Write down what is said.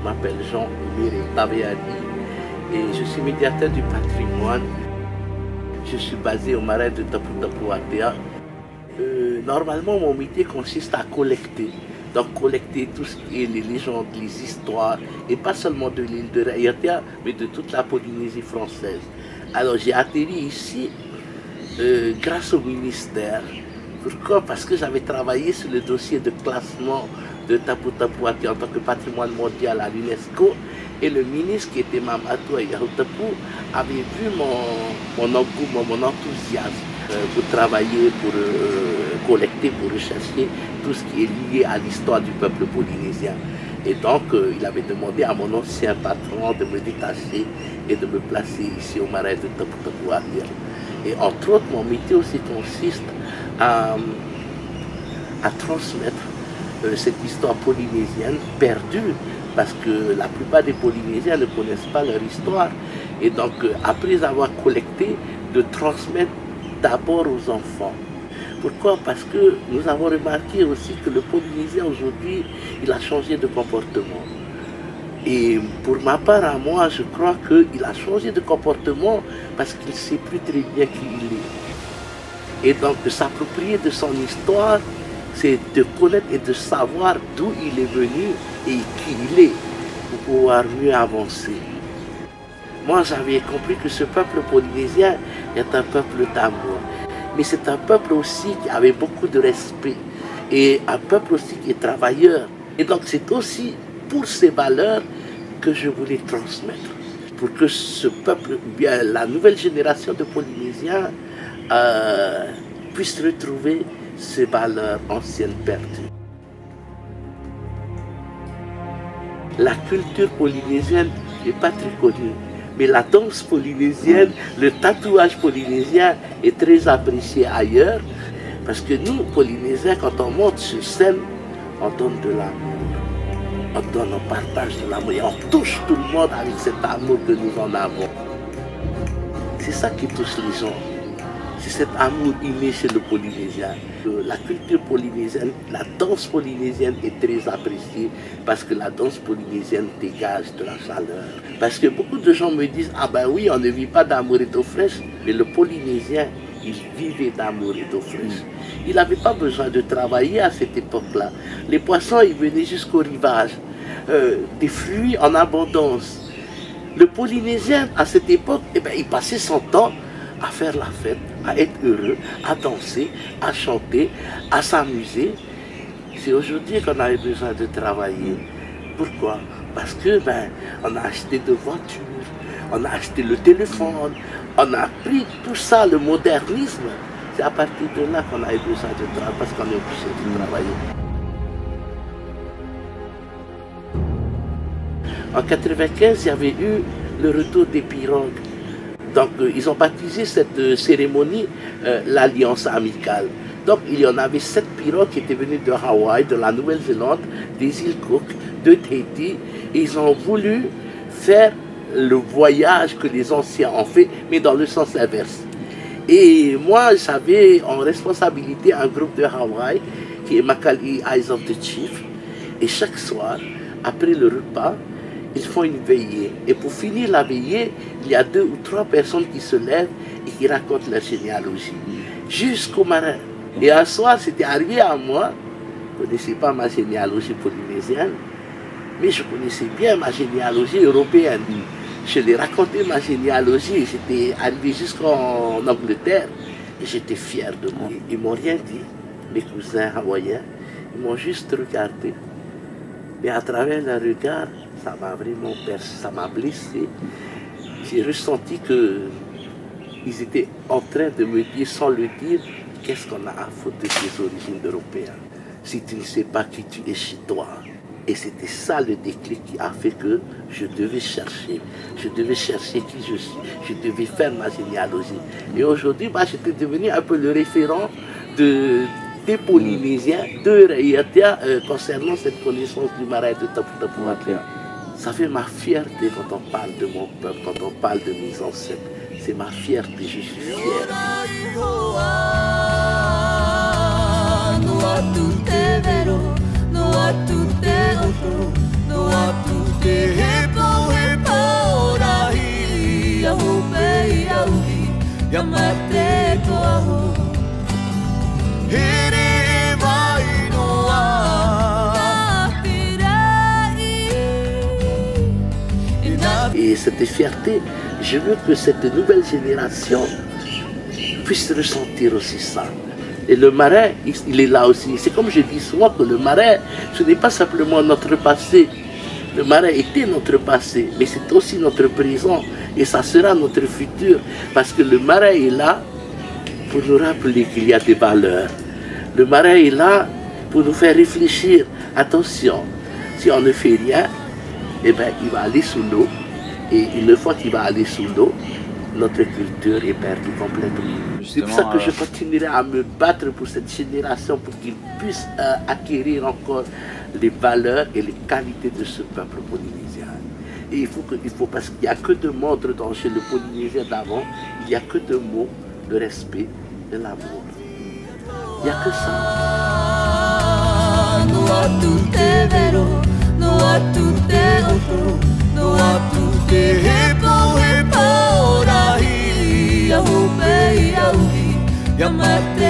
m'appelle Jean Mire Taveani et je suis médiateur du patrimoine. Je suis basé au marais de Tapu Tapu Atea. Normalement, mon métier consiste à collecter. Donc collecter tout ce qui est les légendes, les histoires, et pas seulement de l'île de Raiatea, mais de toute la Polynésie française. Alors j'ai atterri ici grâce au ministère. Pourquoi? Parce que j'avais travaillé sur le dossier de classement de Tapu Tapu Atea en tant que patrimoine mondial à l'UNESCO. Et le ministre qui était Mamadou Ayahutapu avait vu mon engouement, mon enthousiasme pour travailler, pour collecter, pour rechercher tout ce qui est lié à l'histoire du peuple polynésien. Et donc, il avait demandé à mon ancien patron de me détacher et de me placer ici au marais de Tapu Tapu Atea. Et entre autres, mon métier aussi consiste à transmettre cette histoire polynésienne perdue, parce que la plupart des Polynésiens ne connaissent pas leur histoire. Et donc, après avoir collecté, de transmettre d'abord aux enfants. Pourquoi? Parce que nous avons remarqué aussi que le Polynésien aujourd'hui, il a changé de comportement. Et pour ma part, à moi, je crois qu'il a changé de comportement parce qu'il ne sait plus très bien qui il est. Et donc, de s'approprier de son histoire, c'est de connaître et de savoir d'où il est venu et qui il est pour pouvoir mieux avancer. Moi, j'avais compris que ce peuple polynésien est un peuple d'amour. Mais c'est un peuple aussi qui avait beaucoup de respect et un peuple aussi qui est travailleur. Et donc, c'est aussi pour ces valeurs que je voulais transmettre. Pour que ce peuple, bien la nouvelle génération de Polynésiens puisse retrouver ces valeurs anciennes perdues. La culture polynésienne n'est pas très connue, mais la danse polynésienne, le tatouage polynésien est très apprécié ailleurs, parce que nous, Polynésiens, quand on monte sur scène, on donne de l'amour, on partage de l'amour et on touche tout le monde avec cet amour que nous en avons. C'est ça qui touche les gens. C'est cet amour inné chez le Polynésien. La culture polynésienne, la danse polynésienne est très appréciée parce que la danse polynésienne dégage de la chaleur. Parce que beaucoup de gens me disent, ah ben oui, on ne vit pas d'amour et d'eau fraîche, mais le Polynésien, il vivait d'amour et d'eau fraîche. Il n'avait pas besoin de travailler à cette époque-là. Les poissons, ils venaient jusqu'au rivage, des fruits en abondance. Le Polynésien, à cette époque, eh ben, il passait son temps à faire la fête, à être heureux, à danser, à chanter, à s'amuser. C'est aujourd'hui qu'on avait besoin de travailler. Pourquoi? Parce que on a acheté de voitures, on a acheté le téléphone, on a pris tout ça, le modernisme. C'est à partir de là qu'on avait besoin de travailler, parce qu'on est obligé de travailler. En 1995, il y avait eu le retour des pirogues. Donc, ils ont baptisé cette cérémonie l'Alliance amicale. Donc, il y en avait 7 pirogues qui étaient venues de Hawaï, de la Nouvelle-Zélande, des îles Cook, de Tahiti. Et ils ont voulu faire le voyage que les anciens ont fait, mais dans le sens inverse. Et moi, j'avais en responsabilité un groupe de Hawaï, qui est Makali Eyes of the Chief. Et chaque soir, après le repas, ils font une veillée. Et pour finir la veillée, il y a 2 ou 3 personnes qui se lèvent et qui racontent leur généalogie. Jusqu'au marin. Et un soir, c'était arrivé à moi. Je ne connaissais pas ma généalogie polynésienne, mais je connaissais bien ma généalogie européenne. Je l'ai raconté ma généalogie. J'étais arrivé jusqu'en Angleterre et j'étais fier de moi. Ils ne m'ont rien dit, mes cousins hawaïens. Ils m'ont juste regardé. Mais à travers leur regard, ça m'a vraiment percé, ça m'a blessé. J'ai ressenti qu'ils étaient en train de me dire, sans le dire, qu'est-ce qu'on a à foutre de tes origines européennes si tu ne sais pas qui tu es chez toi. Et c'était ça le déclic qui a fait que je devais chercher qui je suis, je devais faire ma généalogie. Et aujourd'hui, j'étais devenu un peu le référent des Polynésiens de Raiatea concernant cette connaissance du marais de Tapu Tapu Atea. Ça fait ma fierté quand on parle de mon peuple, quand on parle de mes ancêtres. C'est ma fierté, je suis fier. No atu te vero, no atu te oto, no atu Et cette fierté, je veux que cette nouvelle génération puisse ressentir aussi ça. Et le marais, il est là aussi. C'est comme je dis souvent que le marais, ce n'est pas simplement notre passé. Le marais était notre passé, mais c'est aussi notre présent. Et ça sera notre futur. Parce que le marais est là pour nous rappeler qu'il y a des valeurs. Le marais est là pour nous faire réfléchir. Attention, si on ne fait rien, eh bien, il va aller sous l'eau. Et une fois qu'il va aller sous l'eau, notre culture est perdue complètement. C'est pour ça que je continuerai à me battre pour cette génération, pour qu'ils puissent acquérir encore les valeurs et les qualités de ce peuple polynésien. Et parce qu'il n'y a que de mots chez le Polynésien d'avant, il n'y a que de mots de respect, de l'amour. Il n'y a que ça. Yamate